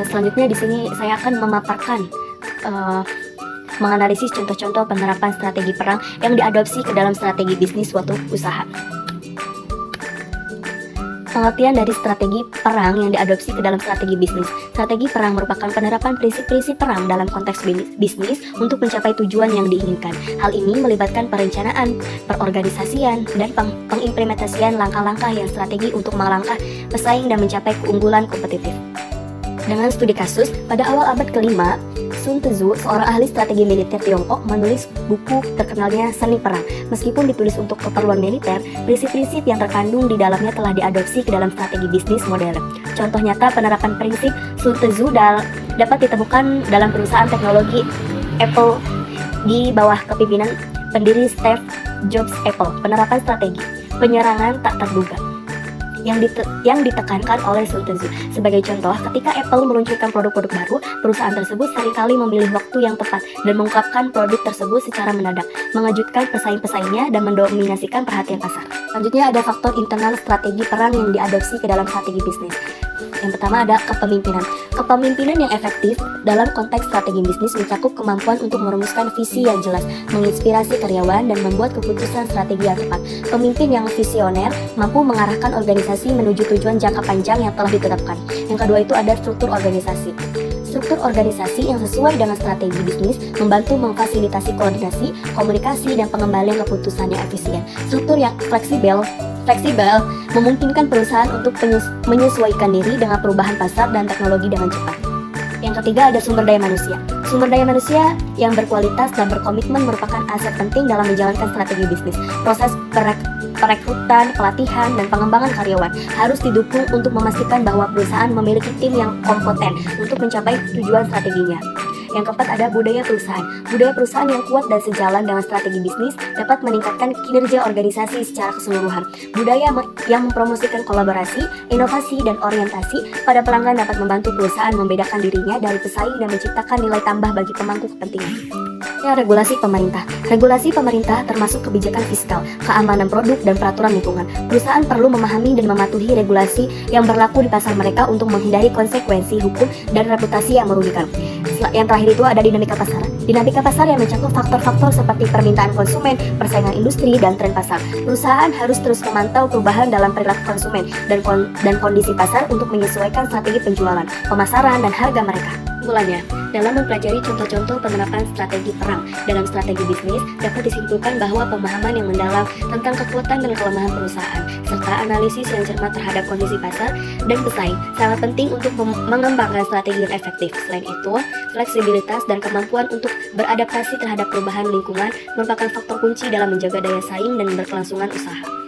Selanjutnya di sini saya akan memaparkan menganalisis contoh-contoh penerapan strategi perang yang diadopsi ke dalam strategi bisnis suatu usaha. Pengertian dari strategi perang yang diadopsi ke dalam strategi bisnis. Strategi perang merupakan penerapan prinsip-prinsip perang dalam konteks bisnis untuk mencapai tujuan yang diinginkan. Hal ini melibatkan perencanaan, perorganisasian, dan pengimplementasian langkah-langkah yang strategi untuk melangkah pesaing dan mencapai keunggulan kompetitif. Dengan studi kasus, pada awal abad ke-5, Sun Tzu, seorang ahli strategi militer Tiongkok, menulis buku terkenalnya Seni Perang. Meskipun ditulis untuk keperluan militer, prinsip-prinsip yang terkandung di dalamnya telah diadopsi ke dalam strategi bisnis modern. Contoh nyata penerapan prinsip Sun Tzu dapat ditemukan dalam perusahaan teknologi Apple di bawah kepemimpinan pendiri Steve Jobs Apple. Penerapan strategi penyerangan tak terduga yang ditekankan oleh Sun Tzu. Sebagai contoh, ketika Apple meluncurkan produk-produk baru, perusahaan tersebut seringkali memilih waktu yang tepat dan mengungkapkan produk tersebut secara mendadak, mengejutkan pesaing-pesaingnya dan mendominasikan perhatian pasar. Selanjutnya ada faktor internal strategi perang yang diadopsi ke dalam strategi bisnis. Yang pertama ada kepemimpinan. Kepemimpinan yang efektif dalam konteks strategi bisnis mencakup kemampuan untuk merumuskan visi yang jelas, menginspirasi karyawan, dan membuat keputusan strategi yang tepat. Pemimpin yang visioner mampu mengarahkan organisasi menuju tujuan jangka panjang yang telah ditetapkan. Yang kedua itu ada struktur organisasi. Struktur organisasi yang sesuai dengan strategi bisnis membantu memfasilitasi koordinasi, komunikasi, dan pengembalian keputusan yang efisien. Struktur yang fleksibel memungkinkan perusahaan untuk menyesuaikan diri dengan perubahan pasar dan teknologi dengan cepat. Yang ketiga ada sumber daya manusia. Sumber daya manusia yang berkualitas dan berkomitmen merupakan aset penting dalam menjalankan strategi bisnis. Proses perekrutan, pelatihan, dan pengembangan karyawan harus didukung untuk memastikan bahwa perusahaan memiliki tim yang kompeten untuk mencapai tujuan strateginya. Yang keempat ada budaya perusahaan. Budaya perusahaan yang kuat dan sejalan dengan strategi bisnis dapat meningkatkan kinerja organisasi secara keseluruhan. Budaya yang mempromosikan kolaborasi, inovasi, dan orientasi pada pelanggan dapat membantu perusahaan membedakan dirinya dari pesaing dan menciptakan nilai tambah bagi pemangku kepentingan. Regulasi pemerintah. Regulasi pemerintah termasuk kebijakan fiskal, keamanan produk, dan peraturan lingkungan. Perusahaan perlu memahami dan mematuhi regulasi yang berlaku di pasar mereka untuk menghindari konsekuensi hukum dan reputasi yang merugikan. Yang terakhir itu ada dinamika pasar. Dinamika pasar yang mencakup faktor-faktor seperti permintaan konsumen, persaingan industri, dan tren pasar. Perusahaan harus terus memantau perubahan dalam perilaku konsumen dan kondisi pasar untuk menyesuaikan strategi penjualan, pemasaran, dan harga mereka. Kesimpulannya, dalam mempelajari contoh-contoh penerapan strategi perang dalam strategi bisnis, dapat disimpulkan bahwa pemahaman yang mendalam tentang kekuatan dan kelemahan perusahaan, serta analisis yang cermat terhadap kondisi pasar dan pesaing, sangat penting untuk mengembangkan strategi yang efektif. Selain itu, fleksibilitas dan kemampuan untuk beradaptasi terhadap perubahan lingkungan merupakan faktor kunci dalam menjaga daya saing dan berkelangsungan usaha.